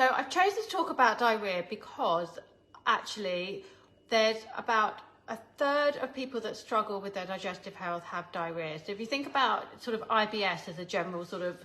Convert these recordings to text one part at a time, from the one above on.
So I've chosen to talk about diarrhea because actually there's about a third of people that struggle with their digestive health have diarrhea. So if you think about sort of IBS as a general sort of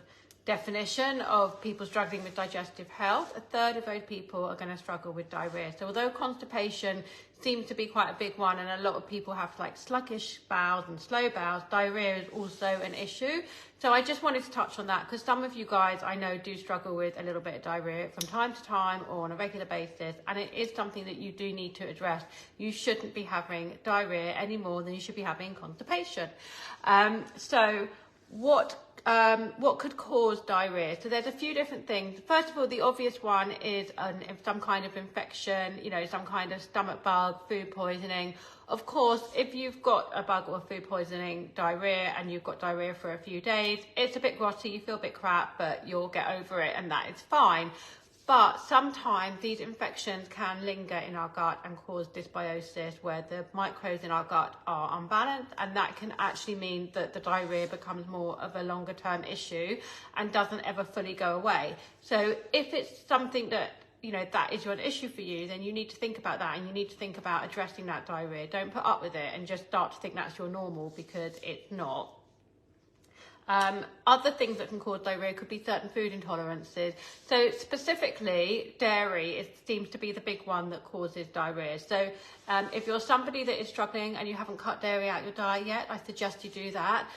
definition of people struggling with digestive health, a third of those people are going to struggle with diarrhea. So although constipation seems to be quite a big one and a lot of people have like sluggish bowels and slow bowels, diarrhea is also an issue. So I just wanted to touch on that because some of you guys I know do struggle with a little bit of diarrhea from time to time or on a regular basis, and it is something that you do need to address. You shouldn't be having diarrhea any more than you should be having constipation. So what could cause diarrhea? So there's a few different things. First of all, the obvious one is some kind of infection, some kind of stomach bug, food poisoning. Of course, if you've got a bug or food poisoning, diarrhea, and you've got diarrhea for a few days, it's a bit grotty, you feel a bit crap, but you'll get over it and that is fine. But sometimes these infections can linger in our gut and cause dysbiosis where the microbes in our gut are unbalanced, and that can actually mean that the diarrhea becomes more of a longer term issue and doesn't ever fully go away. So if it's something that that is an issue for you, then you need to think about that and you need to think about addressing that diarrhea. Don't put up with it and just start to think that's your normal, because it's not. Other things that can cause diarrhea could be certain food intolerances. So specifically, dairy seems to be the big one that causes diarrhea. So if you're somebody that is struggling and you haven't cut dairy out your diet yet, I suggest you do that.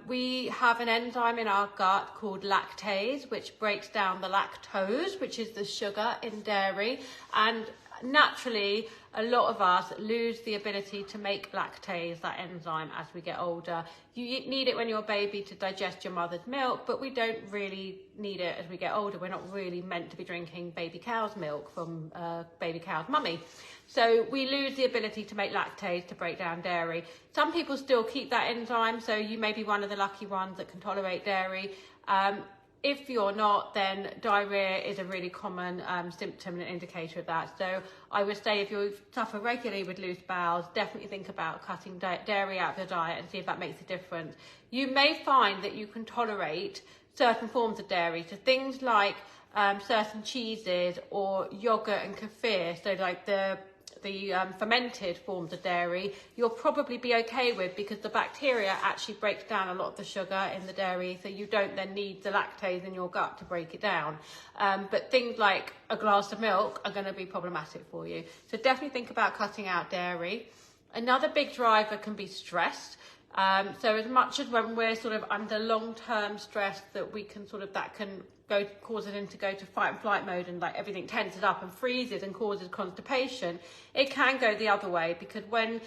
We have an enzyme in our gut called lactase, which breaks down the lactose, which is the sugar in dairy, and naturally a lot of us lose the ability to make lactase, that enzyme, as we get older. You need it when you're a baby to digest your mother's milk, but we don't really need it as we get older. We're not really meant to be drinking baby cow's milk from baby cow's mummy. So we lose the ability to make lactase to break down dairy. Some people still keep that enzyme, so you may be one of the lucky ones that can tolerate dairy. If you're not, then diarrhea is a really common symptom and indicator of that. So I would say if you suffer regularly with loose bowels, definitely think about cutting dairy out of your diet and see if that makes a difference. You may find that you can tolerate certain forms of dairy, so things like certain cheeses or yogurt and kefir, so like the fermented forms of dairy, you'll probably be okay with, because the bacteria actually breaks down a lot of the sugar in the dairy, so you don't then need the lactase in your gut to break it down. But things like a glass of milk are going to be problematic for you. So definitely think about cutting out dairy. Another big driver can be stress. So as much as when we're sort of under long-term stress that we can that can cause it to go to fight and flight mode, and like everything tenses up and freezes and causes constipation, it can go the other way. Because when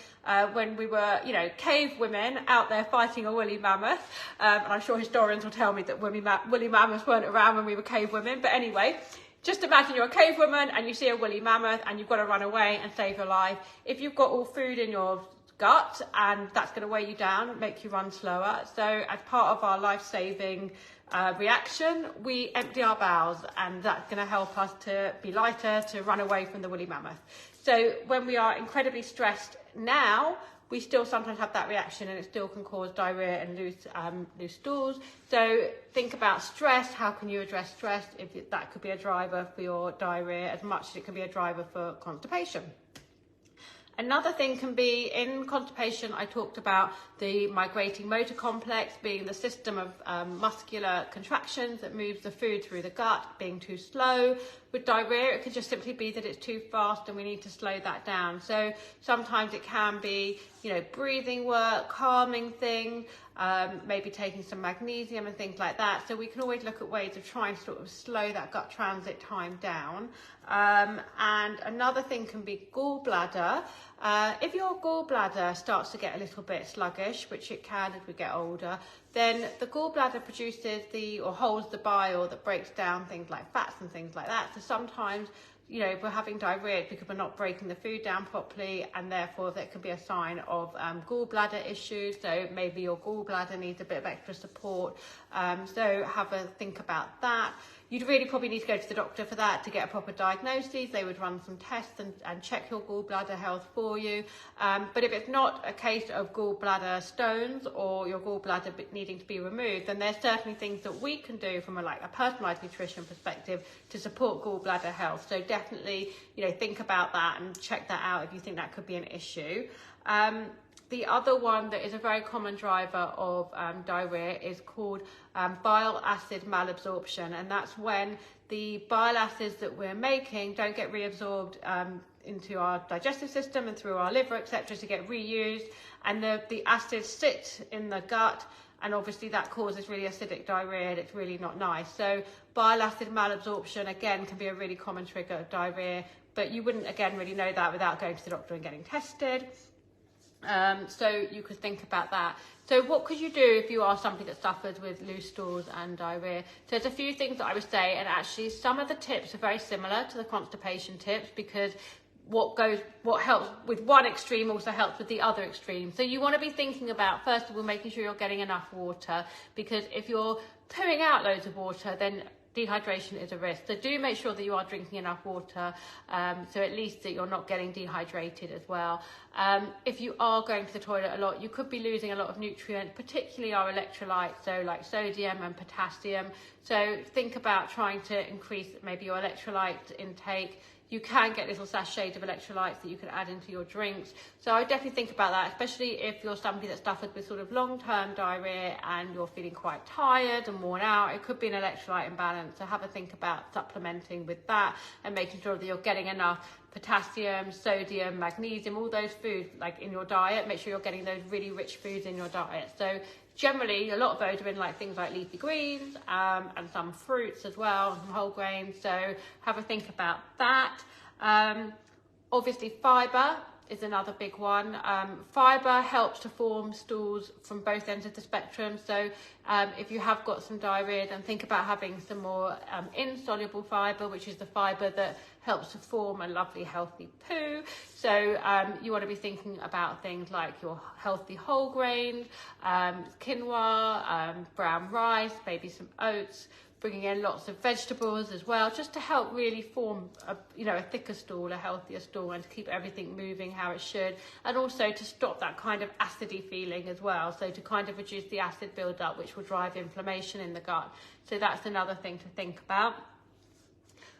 we were cave women out there fighting a woolly mammoth, and I'm sure historians will tell me that woolly mammoths weren't around when we were cave women, but anyway, just imagine you're a cave woman and you see a woolly mammoth and you've got to run away and save your life. If you've got all food in your gut, and that's going to weigh you down and make you run slower. So as part of our life-saving reaction, we empty our bowels, and that's going to help us to be lighter, to run away from the woolly mammoth. So when we are incredibly stressed now, we still sometimes have that reaction, and it still can cause diarrhea and loose stools. So think about stress. How can you address stress? If that could be a driver for your diarrhea as much as it can be a driver for constipation. Another thing can be, in constipation, I talked about the migrating motor complex being the system of muscular contractions that moves the food through the gut, being too slow. With diarrhea, it could just simply be that it's too fast and we need to slow that down. So sometimes it can be, breathing work, calming things, maybe taking some magnesium and things like that. So we can always look at ways of trying to sort of slow that gut transit time down. And another thing can be gallbladder. If your gallbladder starts to get a little bit sluggish, which it can as we get older, then the gallbladder produces or holds the bile that breaks down things like fats and things like that. So sometimes, if we're having diarrhea because we're not breaking the food down properly, and therefore that could be a sign of gallbladder issues. So maybe your gallbladder needs a bit of extra support. So have a think about that. You'd really probably need to go to the doctor for that to get a proper diagnosis. They would run some tests and check your gallbladder health for you. But if it's not a case of gallbladder stones or your gallbladder needing to be removed, then there's certainly things that we can do from a personalised nutrition perspective to support gallbladder health. So definitely, think about that and check that out if you think that could be an issue. The other one that is a very common driver of diarrhea is called bile acid malabsorption, and that's when the bile acids that we're making don't get reabsorbed into our digestive system and through our liver, etc., to get reused, and the acids sit in the gut, and obviously that causes really acidic diarrhea, and it's really not nice. So bile acid malabsorption, again, can be a really common trigger of diarrhea, but you wouldn't, again, really know that without going to the doctor and getting tested. So you could think about that. So what could you do if you are somebody that suffers with loose stools and diarrhea? So there's a few things that I would say, and actually some of the tips are very similar to the constipation tips, because what helps with one extreme also helps with the other extreme. So you want to be thinking about, first of all, making sure you're getting enough water, because if you're pooing out loads of water, then dehydration is a risk. So do make sure that you are drinking enough water, so at least that you're not getting dehydrated as well. If you are going to the toilet a lot, you could be losing a lot of nutrients, particularly our electrolytes, so like sodium and potassium. So think about trying to increase maybe your electrolyte intake. You can get little sachets of electrolytes that you can add into your drinks. So I would definitely think about that, especially if you're somebody that suffers with sort of long-term diarrhea and you're feeling quite tired and worn out. It could be an electrolyte imbalance. So have a think about supplementing with that and making sure that you're getting enough potassium, sodium, magnesium, all those foods like in your diet. Make sure you're getting those really rich foods in your diet. So generally, a lot of those are in things like leafy greens and some fruits as well, and some whole grains. So have a think about that. Obviously, fibre is another big one. Fibre helps to form stools from both ends of the spectrum. So if you have got some diarrhea, then think about having some more insoluble fibre, which is the fibre that helps to form a lovely healthy poo. So you want to be thinking about things like your healthy whole grains, quinoa, brown rice, maybe some oats, bringing in lots of vegetables as well, just to help really form a thicker stool, a healthier stool, and to keep everything moving how it should, and also to stop that kind of acidy feeling as well, so to kind of reduce the acid buildup, which will drive inflammation in the gut. So that's another thing to think about.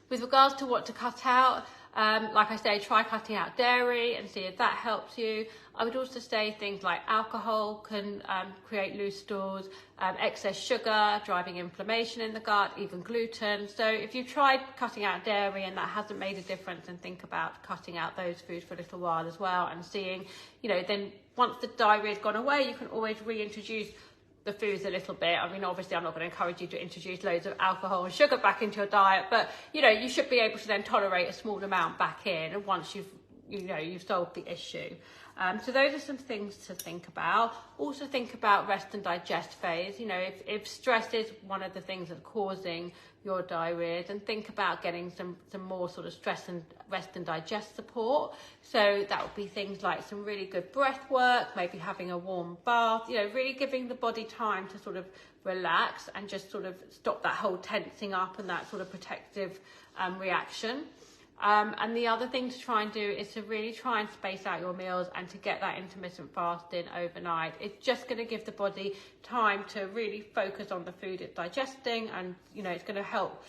With regards to what to cut out, like I say, try cutting out dairy and see if that helps you. I would also say things like alcohol can create loose stools, excess sugar, driving inflammation in the gut, even gluten. So if you've tried cutting out dairy and that hasn't made a difference, then think about cutting out those foods for a little while as well, and seeing, then once the diarrhea's gone away, you can always reintroduce the foods a little bit. I mean, obviously I'm not going to encourage you to introduce loads of alcohol and sugar back into your diet, but you should be able to then tolerate a small amount back in once you've solved the issue. So those are some things to think about. Also think about rest and digest phase. If stress is one of the things that's causing your diarrhea, then think about getting some more sort of stress and rest and digest support. So that would be things like some really good breath work, maybe having a warm bath, really giving the body time to sort of relax and just sort of stop that whole tensing up and that sort of protective reaction. And the other thing to try and do is to really try and space out your meals and to get that intermittent fasting overnight. It's just going to give the body time to really focus on the food it's digesting, and it's going to help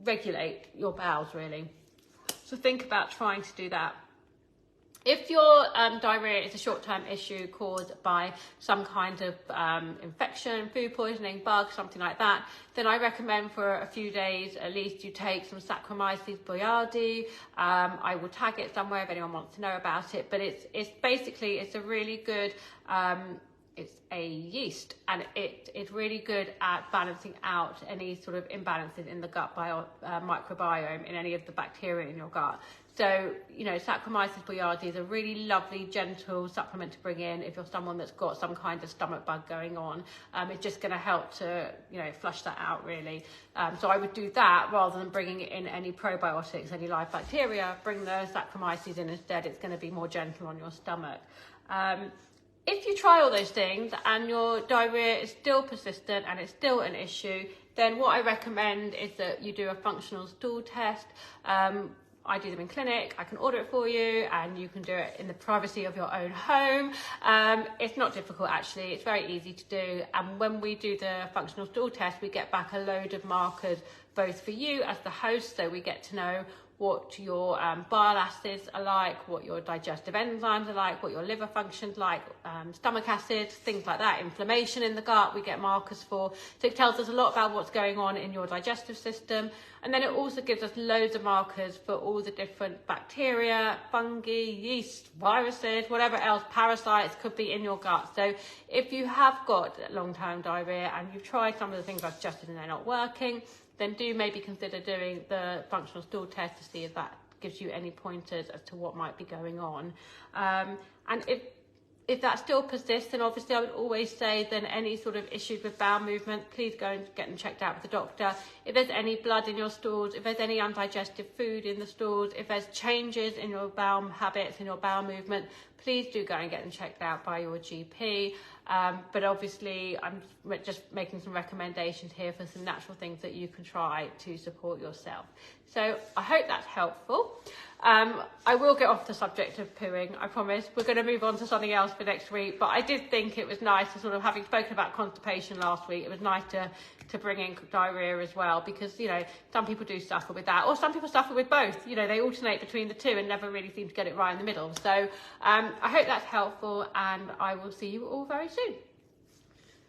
regulate your bowels really. So think about trying to do that. If your diarrhea is a short-term issue caused by some kind of infection, food poisoning, bug, something like that, then I recommend for a few days at least you take some Saccharomyces boulardii. I will tag it somewhere if anyone wants to know about it, but it's basically a really good, it's a yeast, and it's really good at balancing out any sort of imbalances in the gut microbiome, in any of the bacteria in your gut. So, Saccharomyces boulardii is a really lovely, gentle supplement to bring in if you're someone that's got some kind of stomach bug going on. It's just going to help to, flush that out really. So I would do that rather than bringing in any probiotics, any live bacteria. Bring the Saccharomyces in instead. It's going to be more gentle on your stomach. If you try all those things and your diarrhea is still persistent and it's still an issue, then what I recommend is that you do a functional stool test. I do them in clinic, I can order it for you, and you can do it in the privacy of your own home. It's not difficult actually, it's very easy to do. And when we do the functional stool test, we get back a load of markers, both for you as the host, so we get to know what your bile acids are like, what your digestive enzymes are like, what your liver functions like, stomach acids, things like that, inflammation in the gut, we get markers for. So it tells us a lot about what's going on in your digestive system. And then it also gives us loads of markers for all the different bacteria, fungi, yeast, viruses, whatever else, parasites could be in your gut. So if you have got long-term diarrhea and you've tried some of the things I've suggested and they're not working, then do maybe consider doing the functional stool test to see if that gives you any pointers as to what might be going on. And if that still persists, then obviously I would always say then any sort of issues with bowel movement, please go and get them checked out with the doctor. If there's any blood in your stools, if there's any undigested food in the stools, if there's changes in your bowel habits, in your bowel movement, please do go and get them checked out by your GP. But obviously I'm just making some recommendations here for some natural things that you can try to support yourself. So I hope that's helpful. I will get off the subject of pooing, I promise. We're going to move on to something else for next week, but I did think it was nice to sort of, having spoken about constipation last week, it was nice to bring in diarrhea as well, because, you know, some people do suffer with that, or some people suffer with both. You know, they alternate between the two and never really seem to get it right in the middle. So I hope that's helpful, and I will see you all very soon.